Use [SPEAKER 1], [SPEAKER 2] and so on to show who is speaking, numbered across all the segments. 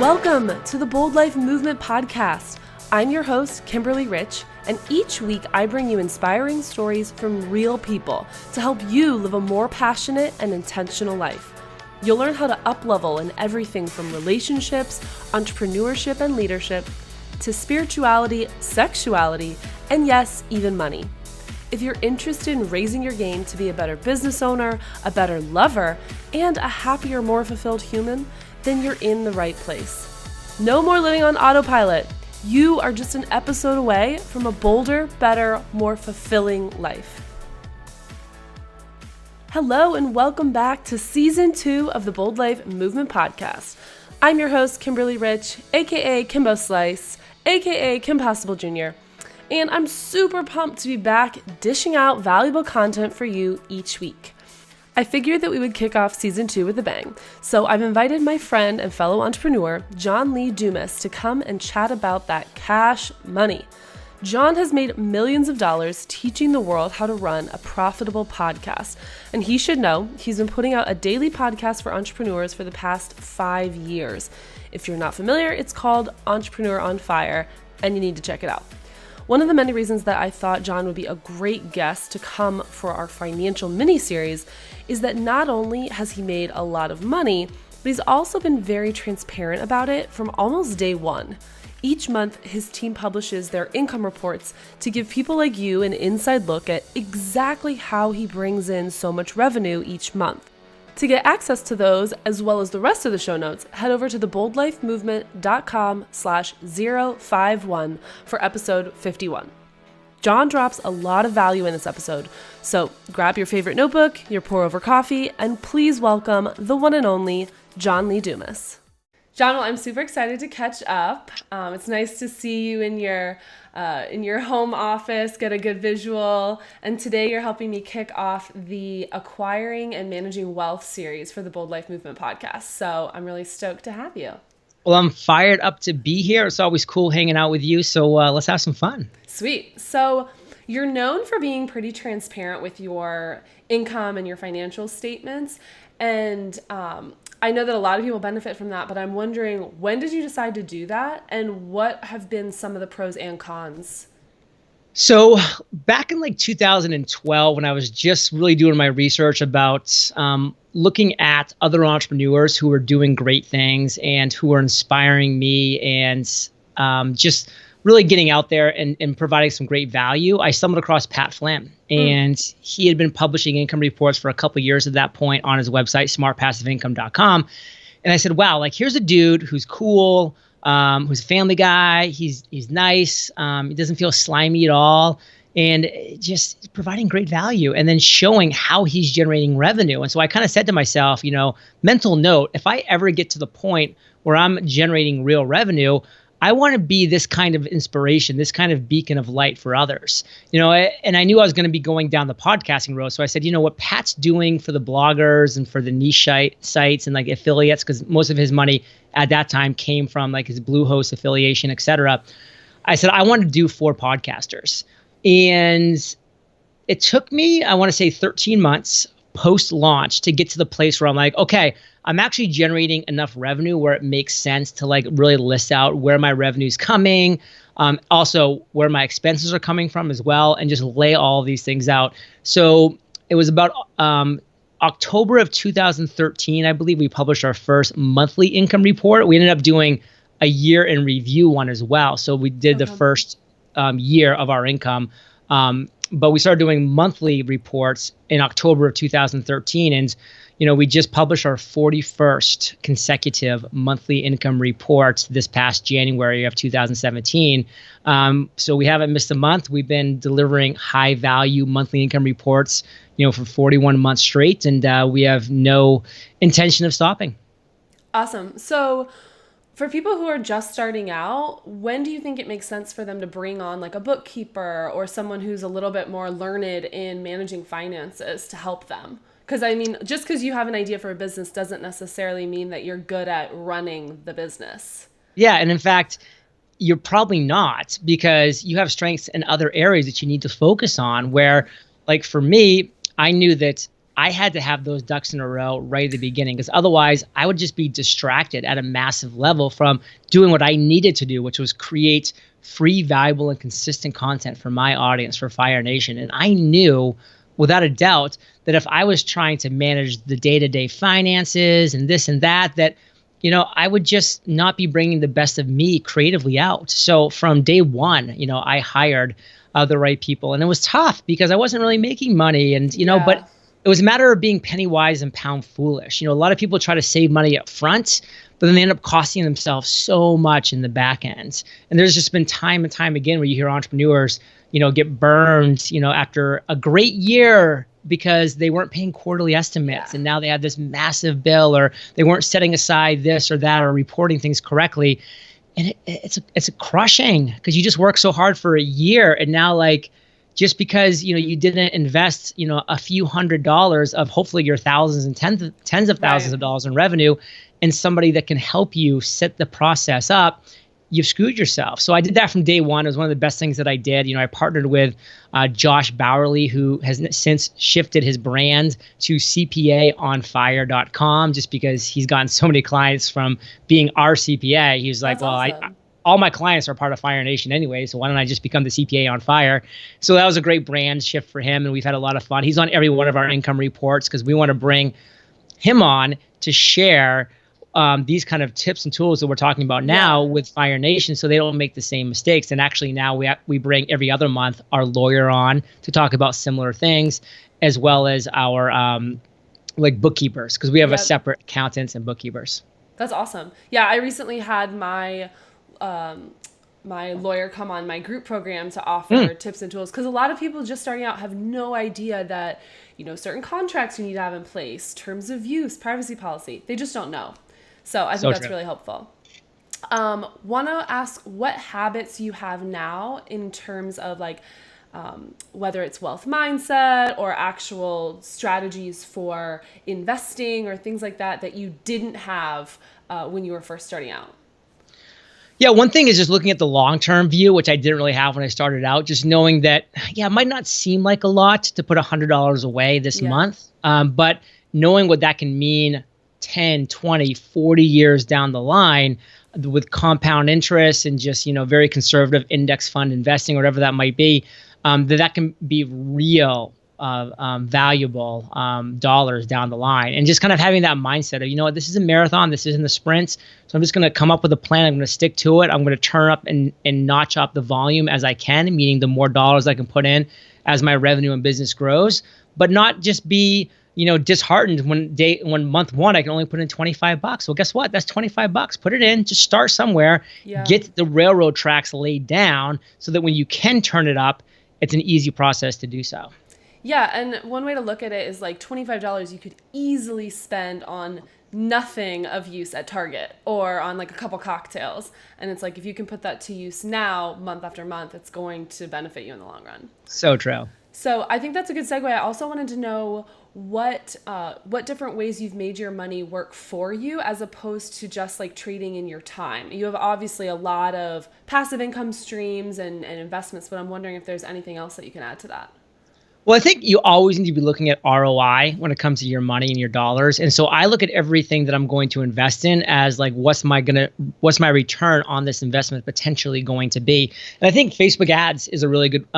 [SPEAKER 1] Welcome to the Bold Life Movement Podcast. I'm your host, Kimberly Rich, and each week I bring you inspiring stories from real people to help you live a more passionate and intentional life. You'll learn how to up-level in everything from relationships, entrepreneurship and leadership, to spirituality, sexuality, and yes, even money. If you're interested in raising your game to be a better business owner, a better lover, and a happier, more fulfilled human, then you're in the right place. No more living on autopilot. You are just an episode away from a bolder, better, more fulfilling life. Hello and welcome back to Season 2 of the Bold Life Movement Podcast. I'm your host, Kimberly Rich, aka Kimbo Slice, aka Kim Possible Jr., and I'm super pumped to be back dishing out valuable content for you each week. I figured that we would kick off Season 2 with a bang, so I've invited my friend and fellow entrepreneur, Lee Dumas, to come and chat about that cash money. John has made millions of dollars teaching the world how to run a profitable podcast, and he should know he's been putting out a daily podcast for entrepreneurs for the past 5 years. If you're not familiar, it's called Entrepreneur on Fire, and you need to check it out. One of the many reasons that I thought John would be a great guest to come for our financial mini-series is that not only has he made a lot of money, but he's also been very transparent about it from almost day one. Each month, his team publishes their income reports to give people like you an inside look at exactly how he brings in so much revenue each month. To get access to those, as well as the rest of the show notes, head over to theboldlifemovement.com/051 for episode 51. John drops a lot of value in this episode, so grab your favorite notebook, your pour-over coffee, and please welcome the one and only Lee Dumas. John, well, I'm super excited to catch up. It's nice to see you in your home office, get a good visual. And today you're helping me kick off the Acquiring and Managing Wealth series for the Bold Life Movement podcast. So I'm really stoked to have you.
[SPEAKER 2] Well, I'm fired up to be here. It's always cool hanging out with you. So let's have some fun.
[SPEAKER 1] Sweet. So you're known for being pretty transparent with your income and your financial statements. And I know that a lot of people benefit from that, but I'm wondering, when did you decide to do that? And what have been some of the pros and cons?
[SPEAKER 2] So back in 2012, when I was just really doing my research about looking at other entrepreneurs who were doing great things and who were inspiring me and just really getting out there and providing some great value, I stumbled across Pat Flynn. And he had been publishing income reports for a couple of years at that point on his website, smartpassiveincome.com. And I said, wow, here's a dude who's cool, who's a family guy. He's nice. He doesn't feel slimy at all. And just providing great value and then showing how he's generating revenue. And so I kind of said to myself, mental note, if I ever get to the point where I'm generating real revenue, I want to be this kind of inspiration, this kind of beacon of light for others, and I knew I was going to be going down the podcasting road. So I said, what Pat's doing for the bloggers and for the niche sites and affiliates, because most of his money at that time came from his Bluehost affiliation, et cetera. I said, I want to do for podcasters. And it took me, I want to say 13 months post-launch to get to the place where I'm like, okay, I'm actually generating enough revenue where it makes sense to really list out where my revenue is coming, also where my expenses are coming from as well, and just lay all these things out. So it was about October of 2013, I believe, we published our first monthly income report. We ended up doing a year in review one as well. So we did the first year of our income. But we started doing monthly reports in October of 2013. And, we just published our 41st consecutive monthly income report this past January of 2017. So we haven't missed a month. We've been delivering high value monthly income reports, for 41 months straight. And we have no intention of stopping.
[SPEAKER 1] Awesome. So for people who are just starting out, when do you think it makes sense for them to bring on a bookkeeper or someone who's a little bit more learned in managing finances to help them? Because just because you have an idea for a business doesn't necessarily mean that you're good at running the business.
[SPEAKER 2] Yeah. And in fact, you're probably not, because you have strengths in other areas that you need to focus on where, for me, I knew that I had to have those ducks in a row right at the beginning, because otherwise I would just be distracted at a massive level from doing what I needed to do, which was create free, valuable, and consistent content for my audience, for Fire Nation. And I knew without a doubt that if I was trying to manage the day-to-day finances and this and that, I would just not be bringing the best of me creatively out. So from day one, I hired the right people, and it was tough because I wasn't really making money, and but it was a matter of being penny wise and pound foolish. A lot of people try to save money up front, but then they end up costing themselves so much in the back end. And there's just been time and time again where you hear entrepreneurs, get burned, after a great year because they weren't paying quarterly estimates, and now they have this massive bill, or they weren't setting aside this or that, or reporting things correctly. And it's a crushing, because you just work so hard for a year, and now just because you didn't invest a few $100s of hopefully your thousands and tens of thousands of dollars in revenue in somebody that can help you set the process up, you've screwed yourself. So I did that from day one. It was one of the best things that I did. I partnered with Josh Bowerly, who has since shifted his brand to CPAonfire.com, just because he's gotten so many clients from being our CPA. He was like,
[SPEAKER 1] That's awesome.
[SPEAKER 2] I all my clients are part of Fire Nation anyway, so why don't I just become the CPA on Fire? So that was a great brand shift for him, and we've had a lot of fun. He's on every one of our income reports, because we want to bring him on to share these kind of tips and tools that we're talking about now with Fire Nation, so they don't make the same mistakes. And actually now we bring every other month our lawyer on to talk about similar things, as well as our bookkeepers, because we have a separate accountants and bookkeepers.
[SPEAKER 1] That's awesome. Yeah, I recently had my my lawyer come on my group program to offer tips and tools, because a lot of people just starting out have no idea that certain contracts you need to have in place, terms of use, privacy policy. They just don't know. So I think that's really helpful. Want to ask what habits you have now in terms of whether it's wealth mindset or actual strategies for investing or things like that you didn't have when you were first starting out.
[SPEAKER 2] Yeah, one thing is just looking at the long-term view, which I didn't really have when I started out, just knowing that, it might not seem like a lot to put $100 away this month, but knowing what that can mean 10, 20, 40 years down the line with compound interest and just, very conservative index fund investing, or whatever that might be, that can be real valuable dollars down the line. And just kind of having that mindset of, this is a marathon, this isn't a sprint. So I'm just going to come up with a plan. I'm going to stick to it. I'm going to turn up and notch up the volume as I can, meaning the more dollars I can put in as my revenue and business grows, but not just be, disheartened when month one, I can only put in $25. Well, guess what? That's $25. Put it in, just start somewhere, get the railroad tracks laid down so that when you can turn it up, it's an easy process to do so.
[SPEAKER 1] Yeah, and one way to look at it is $25 you could easily spend on nothing of use at Target or on a couple cocktails. And it's if you can put that to use now, month after month, it's going to benefit you in the long run.
[SPEAKER 2] So true.
[SPEAKER 1] So I think that's a good segue. I also wanted to know what different ways you've made your money work for you, as opposed to just trading in your time. You have obviously a lot of passive income streams and investments, but I'm wondering if there's anything else that you can add to that.
[SPEAKER 2] Well, I think you always need to be looking at ROI when it comes to your money and your dollars. And so I look at everything that I'm going to invest in as what's my return on this investment potentially going to be. And I think Facebook ads is a really good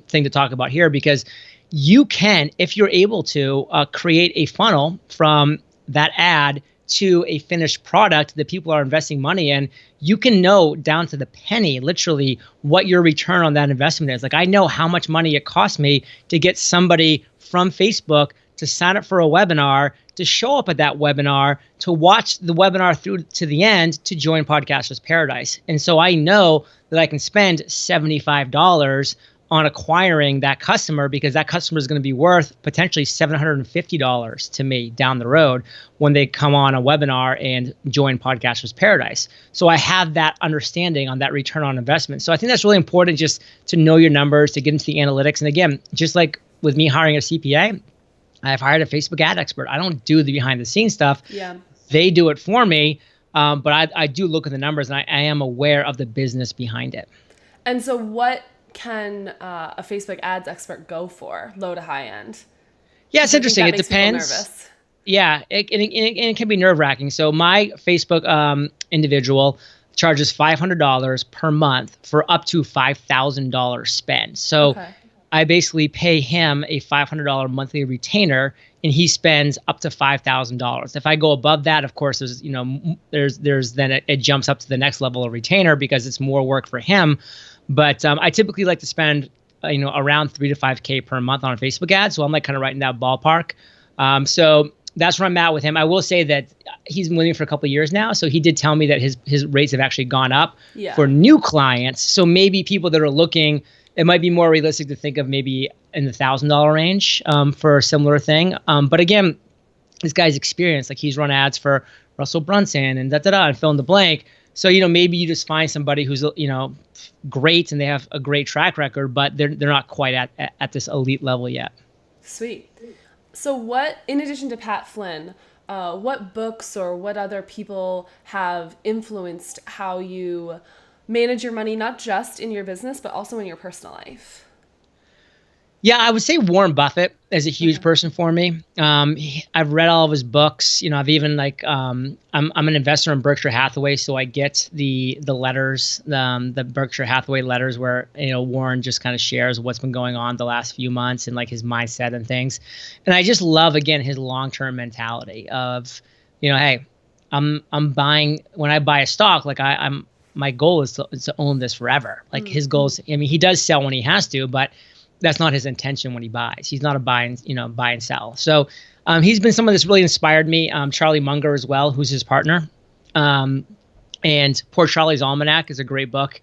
[SPEAKER 2] thing to talk about here, because you can, if you're able to, create a funnel from that ad to a finished product that people are investing money in. You can know down to the penny, literally, what your return on that investment is. I know how much money it cost me to get somebody from Facebook to sign up for a webinar, to show up at that webinar, to watch the webinar through to the end, to join Podcasters Paradise. And so I know that I can spend $75 on acquiring that customer, because that customer is going to be worth potentially $750 to me down the road when they come on a webinar and join Podcasters Paradise. So I have that understanding on that return on investment. So I think that's really important, just to know your numbers, to get into the analytics. And again, just like with me hiring a CPA, I've hired a Facebook ad expert. I don't do the behind the scenes stuff.
[SPEAKER 1] Yeah.
[SPEAKER 2] They do it for me. But I do look at the numbers, and I am aware of the business behind it.
[SPEAKER 1] And so what can a Facebook ads expert go for, low to high end?
[SPEAKER 2] Yeah, it's interesting.
[SPEAKER 1] That
[SPEAKER 2] It
[SPEAKER 1] makes people
[SPEAKER 2] depends.
[SPEAKER 1] nervous.
[SPEAKER 2] Yeah, it can be nerve-wracking. So my Facebook individual charges $500 per month for up to $5,000 spent. So
[SPEAKER 1] Okay.
[SPEAKER 2] I basically pay him a $500 monthly retainer, and he spends up to $5,000. If I go above that, of course, there's then it jumps up to the next level of retainer because it's more work for him. But I typically like to spend around 3 to 5K per month on a Facebook ad. So I'm like kind of right in that ballpark. So that's where I'm at with him. I will say that he's been with me for a couple of years now. So he did tell me that his rates have actually gone up for new clients. So maybe people that are looking, it might be more realistic to think of maybe in the $1,000 range for a similar thing. But again, this guy's experienced. Like he's run ads for Russell Brunson and and fill in the blank. So, maybe you just find somebody who's, great and they have a great track record, but they're not quite at this elite level yet.
[SPEAKER 1] Sweet. So what, in addition to Pat Flynn, what books or what other people have influenced how you manage your money, not just in your business, but also in your personal life?
[SPEAKER 2] Yeah, I would say Warren Buffett is a huge person for me. I've read all of his books. I've even I'm an investor in Berkshire Hathaway, so I get the letters, the Berkshire Hathaway letters where Warren just kind of shares what's been going on the last few months and like his mindset and things. And I just love again his long-term mentality of, hey, I'm buying when I buy a stock, like my goal is to own this forever. Like his goals. I mean, he does sell when he has to, but that's not his intention when he buys. He's not a buy and sell. So he's been someone that's really inspired me. Charlie Munger as well, who's his partner. And Poor Charlie's Almanac is a great book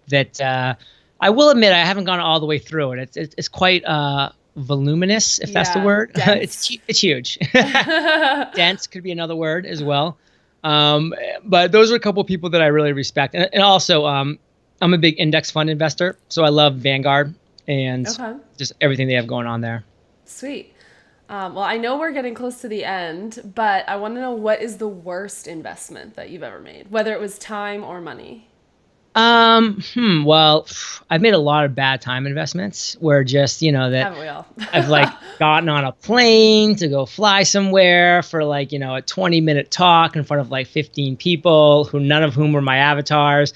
[SPEAKER 2] that I will admit I haven't gone all the way through it. It's quite voluminous, if that's the word. It's huge. Dense could be another word as well. But those are a couple of people that I really respect. And also I'm a big index fund investor. So I love Vanguard. And just everything they have going on there.
[SPEAKER 1] Sweet. Well, I know we're getting close to the end, but I want to know, what is the worst investment that you've ever made, whether it was time or money?
[SPEAKER 2] Well, I've made a lot of bad time investments where just, that
[SPEAKER 1] haven't we all?
[SPEAKER 2] I've gotten on a plane to go fly somewhere for a 20-minute talk in front of 15 people who none of whom were my avatars.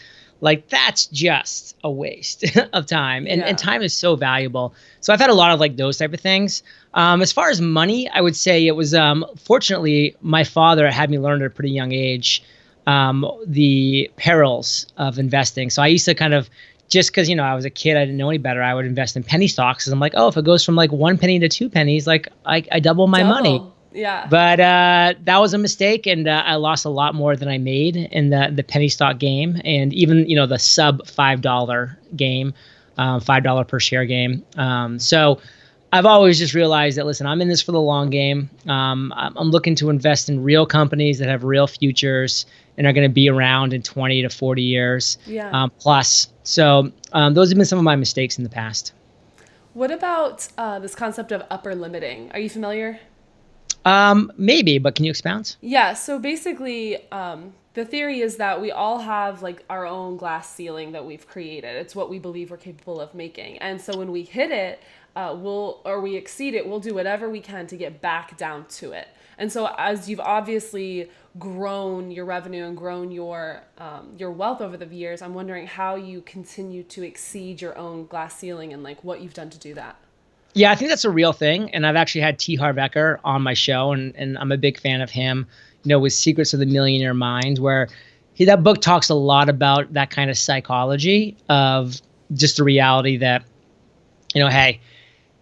[SPEAKER 2] That's just a waste of time. And time is so valuable. So I've had a lot of those type of things. As far as money, I would say it was, fortunately, my father had me learn at a pretty young age, the perils of investing. So I used to kind of, just because, I was a kid, I didn't know any better, I would invest in penny stocks. Because I'm like, oh, if it goes from 1 penny to 2 pennies, I double my money.
[SPEAKER 1] Yeah.
[SPEAKER 2] But that was a mistake, and I lost a lot more than I made in the penny stock game, and even the sub $5 game, $5 per share game. So I've always just realized that, listen, I'm in this for the long game. I'm looking to invest in real companies that have real futures and are going to be around in 20 to 40 years plus. So those have been some of my mistakes in the past.
[SPEAKER 1] What about this concept of upper limiting? Are you familiar?
[SPEAKER 2] Maybe, but can you expound?
[SPEAKER 1] Yeah. So basically, the theory is that we all have our own glass ceiling that we've created. It's what we believe we're capable of making. And so when we hit it, we exceed it, we'll do whatever we can to get back down to it. And so as you've obviously grown your revenue and grown your wealth over the years, I'm wondering how you continue to exceed your own glass ceiling and what you've done to do that.
[SPEAKER 2] Yeah, I think that's a real thing. And I've actually had T. Harv Eker on my show, and I'm a big fan of him, with Secrets of the Millionaire Mind, where that book talks a lot about that kind of psychology of just the reality that, hey,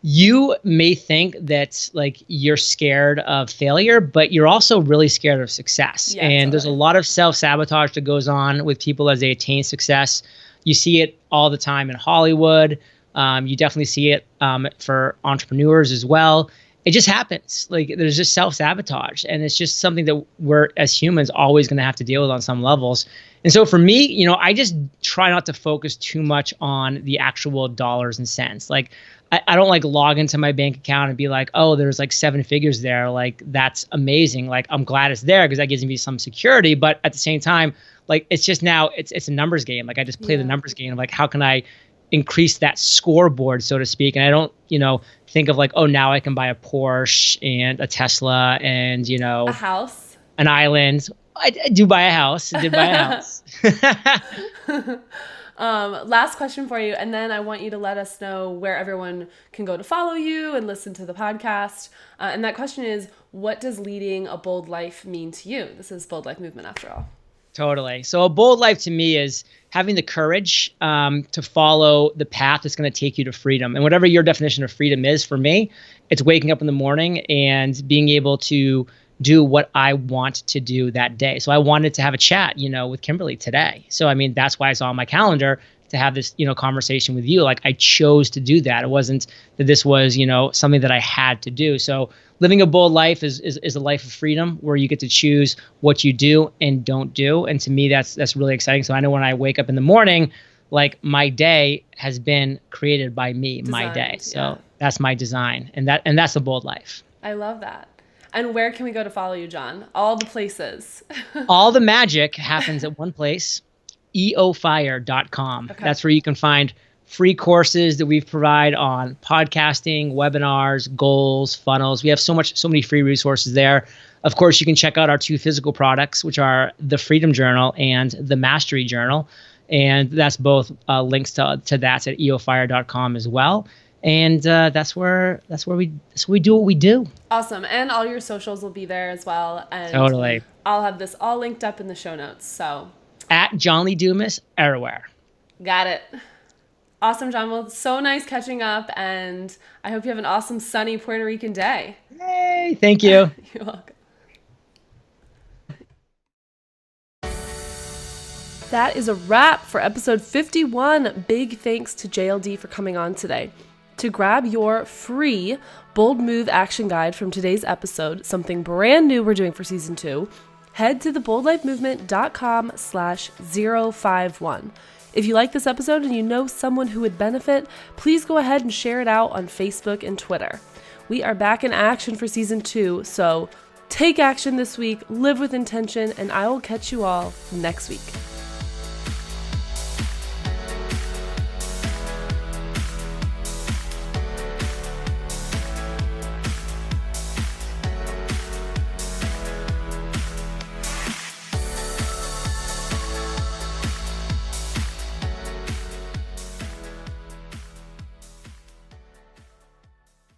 [SPEAKER 2] you may think that you're scared of failure, but you're also really scared of success. Yeah, and there's a lot of self-sabotage that goes on with people as they attain success. You see it all the time in Hollywood. You definitely see it for entrepreneurs as well. It just happens. There's just self-sabotage, and it's just something that we're as humans always going to have to deal with on some levels. And so for me, I just try not to focus too much on the actual dollars and cents. I don't log into my bank account and be like, oh, there's 7 figures there. That's amazing. I'm glad it's there because that gives me some security. But at the same time, it's just now it's a numbers game. I just play the numbers game of how can I increase that scoreboard, so to speak. And I don't, think of like, oh, now I can buy a Porsche and a Tesla and,
[SPEAKER 1] a house,
[SPEAKER 2] an island. I do buy a house. I did buy a house.
[SPEAKER 1] Last question for you, and then I want you to let us know where everyone can go to follow you and listen to the podcast. And that question is, what does leading a bold life mean to you? This is Bold Life Movement after all.
[SPEAKER 2] Totally. So a bold life to me is having the courage to follow the path that's going to take you to freedom. And whatever your definition of freedom is, for me, it's waking up in the morning and being able to do what I want to do that day. So I wanted to have a chat, with Kimberly today. So, that's why it's on my calendar to have this, conversation with you. Like, I chose to do that. It wasn't that this was, something that I had to do. So living a bold life is a life of freedom where you get to choose what you do and don't do. And to me, that's really exciting. So I know when I wake up in the morning, like, my day has been created by me, my day. So that's my design. And that's a bold life.
[SPEAKER 1] I love that. And where can we go to follow you, John? All the places.
[SPEAKER 2] All the magic happens at one place, eofire.com. Okay. That's where you can find free courses that we provide on podcasting, webinars, goals, funnels. We have so many free resources there. Of course, you can check out our 2 physical products, which are the Freedom Journal and the Mastery Journal. And that's both links to that at eofire.com as well. And that's where we do what we do.
[SPEAKER 1] Awesome. And all your socials will be there as well. And
[SPEAKER 2] totally.
[SPEAKER 1] I'll have this all linked up in the show notes. So
[SPEAKER 2] at John Lee Dumas everywhere.
[SPEAKER 1] Got it. Awesome, John. Well, so nice catching up, and I hope you have an awesome sunny Puerto Rican day.
[SPEAKER 2] Yay! Thank you.
[SPEAKER 1] You're welcome. That is a wrap for episode 51. Big thanks to JLD for coming on today. To grab your free Bold Move Action Guide from today's episode, something brand new we're doing for season 2, head to theboldlifemovement.com/051. If you like this episode and you know someone who would benefit, please go ahead and share it out on Facebook and Twitter. We are back in action for season 2, so take action this week, live with intention, and I will catch you all next week.